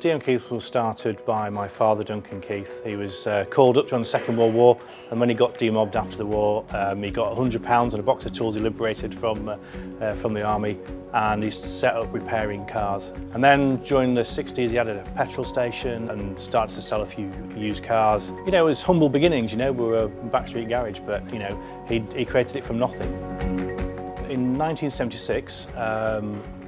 D.M.Keith was started by my father, Keith. He was called up during the Second World War, and when he got demobbed after the war, he got £100 and a box of tools he liberated from the army, and he set up repairing cars. And then during the 60s he had a petrol station and started to sell a few used cars. You know, it was humble beginnings, you know, we were a backstreet garage, but you know, he created it from nothing. In 1976,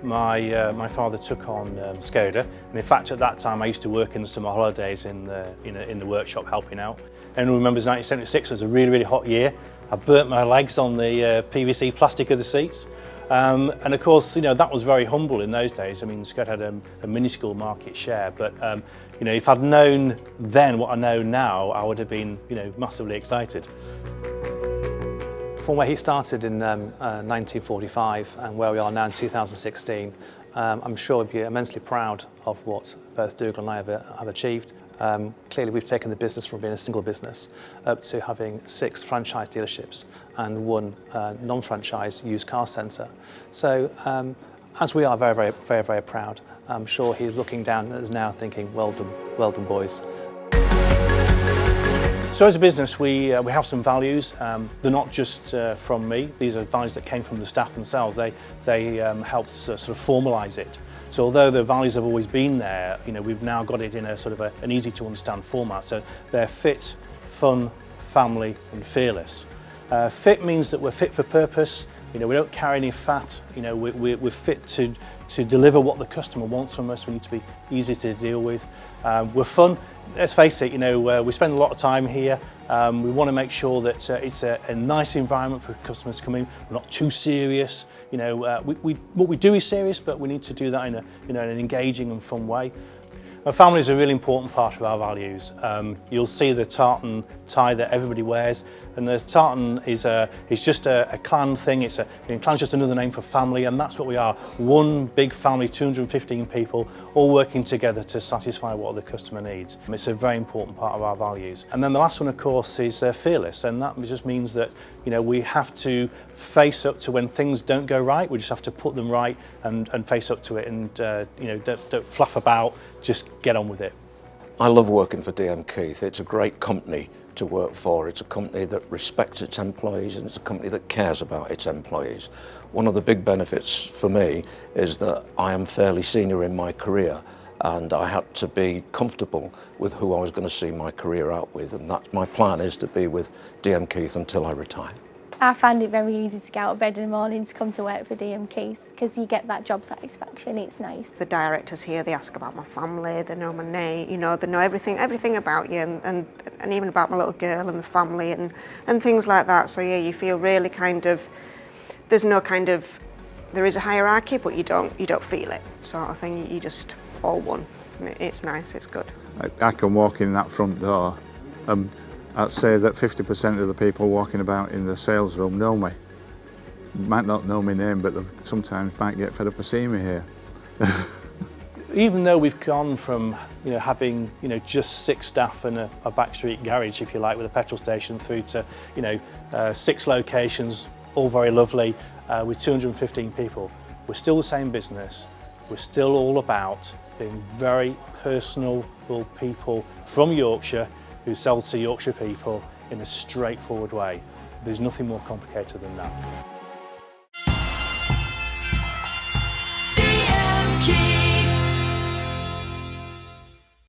my father took on ŠKODA, and in fact at that time I used to work in the summer holidays in the workshop helping out. Everyone remembers 1976 was a really hot year. I burnt my legs on the PVC plastic of the seats, and of course, you know, that was very humble in those days. I mean, ŠKODA had a minuscule market share, but you know, if I'd known then what I know now, I would have been, you know, massively excited. From where he started in 1945 and where we are now in 2016, I'm sure he'd be immensely proud of what both Dougal and I have achieved. Clearly we've taken the business from being a single business up to having 6 franchise dealerships and 1 non-franchise used car centre. So as we are very proud, I'm sure he's looking down at us now thinking, well done boys. So as a business, we have some values. They're not just from me. These are values that came from the staff themselves. They helped sort of formalise it. So although the values have always been there, you know, we've now got it in a sort of an easy to understand format. So they're fit, fun, family and fearless. Fit means that we're fit for purpose. You know, we don't carry any fat. You know, we're fit to deliver what the customer wants from us. We need to be easy to deal with. We're fun. Let's face it, you know, we spend a lot of time here. We want to make sure that it's a nice environment for customers to come in. We're not too serious. You know, what we do is serious, but we need to do that in an engaging and fun way. Family is a really important part of our values. You'll see the tartan tie that everybody wears, and the tartan is just a clan thing. Clan's just another name for family, and that's what we are. One big family, 215 people, all working together to satisfy what the customer needs. It's a very important part of our values. And then the last one, of course, is fearless, and that just means that, you know, we have to face up to when things don't go right. We just have to put them right and face up to it, and you know, don't fluff about. Just get on with it. I love working for D.M.Keith. It's a great company to work for. It's a company that respects its employees, and it's a company that cares about its employees. One of the big benefits for me is that I am fairly senior in my career, and I had to be comfortable with who I was going to see my career out with, and that's my plan, is to be with D.M.Keith until I retire. I find it very easy to get out of bed in the morning to come to work for D.M.Keith because you get that job satisfaction. It's nice. The directors here, they ask about my family, they know my name, you know, they know everything about you, and even about my little girl and the family and things like that. So yeah, you feel really kind of, there is a hierarchy, but you don't feel it, sort of thing. You just all one. It's nice, it's good. I can walk in that front door. I'd say that 50% of the people walking about in the sales room know me. Might not know my name, but they sometimes might get fed up of seeing me here. Even though we've gone from, you know, having, you know, just 6 staff and a backstreet garage, if you like, with a petrol station, through to, you know, 6 locations, all very lovely, with 215 people, we're still the same business. We're still all about being very personal people from Yorkshire who sell to Yorkshire people in a straightforward way. There's nothing more complicated than that.